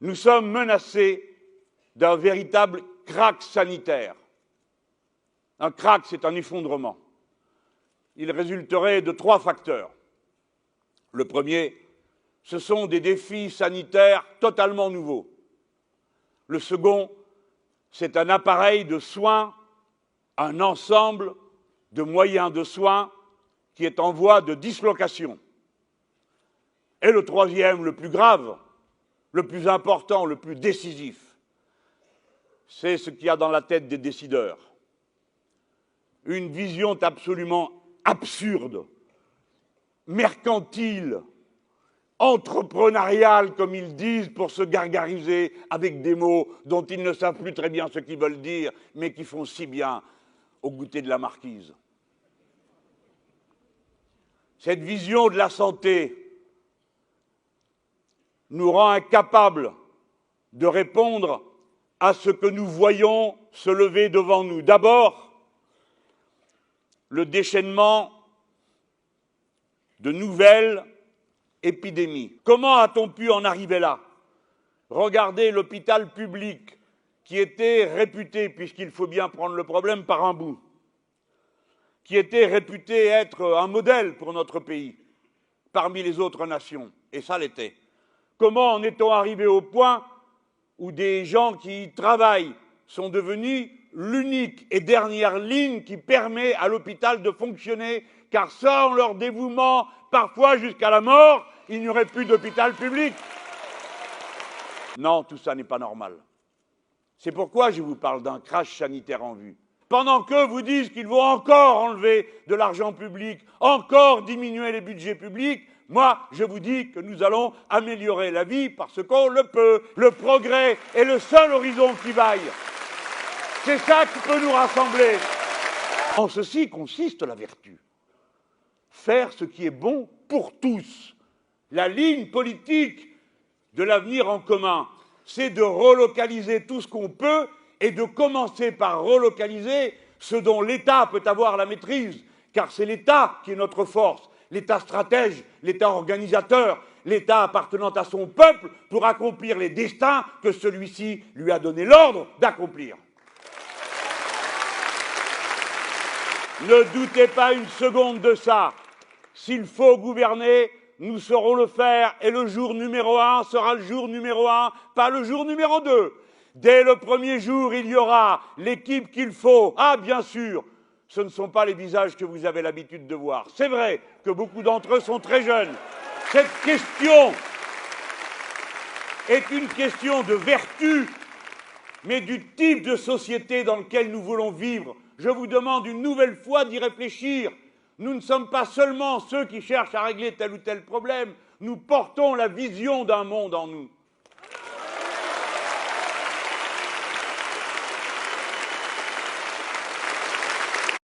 Nous sommes menacés d'un véritable krach sanitaire. Un krach, c'est un effondrement. Il résulterait de 3 facteurs. Le premier, ce sont des défis sanitaires totalement nouveaux. Le second, c'est un appareil de soins, un ensemble de moyens de soins qui est en voie de dislocation. Et le troisième, le plus grave, le plus important, le plus décisif, c'est ce qu'il y a dans la tête des décideurs. Une vision absolument absurde, mercantile, entrepreneuriale, comme ils disent, pour se gargariser avec des mots dont ils ne savent plus très bien ce qu'ils veulent dire, mais qui font si bien au goûter de la marquise. Cette vision de la santé nous rend incapables de répondre à ce que nous voyons se lever devant nous. D'abord, le déchaînement de nouvelles épidémies. Comment a-t-on pu en arriver là? Regardez l'hôpital public qui était réputé, puisqu'il faut bien prendre le problème par un bout, qui était réputé être un modèle pour notre pays, parmi les autres nations, et ça l'était. Comment en est-on arrivé au point où des gens qui y travaillent sont devenus l'unique et dernière ligne qui permet à l'hôpital de fonctionner, car sans leur dévouement, parfois jusqu'à la mort, il n'y aurait plus d'hôpital public. Non, tout ça n'est pas normal. C'est pourquoi je vous parle d'un krach sanitaire en vue. Pendant qu'eux vous disent qu'il faut encore enlever de l'argent public, encore diminuer les budgets publics, moi, je vous dis que nous allons améliorer la vie parce qu'on le peut. Le progrès est le seul horizon qui vaille. C'est ça qui peut nous rassembler. En ceci consiste la vertu. Faire ce qui est bon pour tous. La ligne politique de l'avenir en commun, c'est de relocaliser tout ce qu'on peut et de commencer par relocaliser ce dont l'État peut avoir la maîtrise, car c'est l'État qui est notre force, l'État stratège, l'État organisateur, l'État appartenant à son peuple pour accomplir les destins que celui-ci lui a donné l'ordre d'accomplir. Ne doutez pas une seconde de ça. S'il faut gouverner, nous saurons le faire et le jour numéro 1 sera le jour numéro 1, pas le jour numéro 2. Dès le premier jour, il y aura l'équipe qu'il faut. Ah, bien sûr, ce ne sont pas les visages que vous avez l'habitude de voir. C'est vrai que beaucoup d'entre eux sont très jeunes. Cette question est une question de vertu, mais du type de société dans lequel nous voulons vivre. Je vous demande une nouvelle fois d'y réfléchir. Nous ne sommes pas seulement ceux qui cherchent à régler tel ou tel problème, nous portons la vision d'un monde en nous.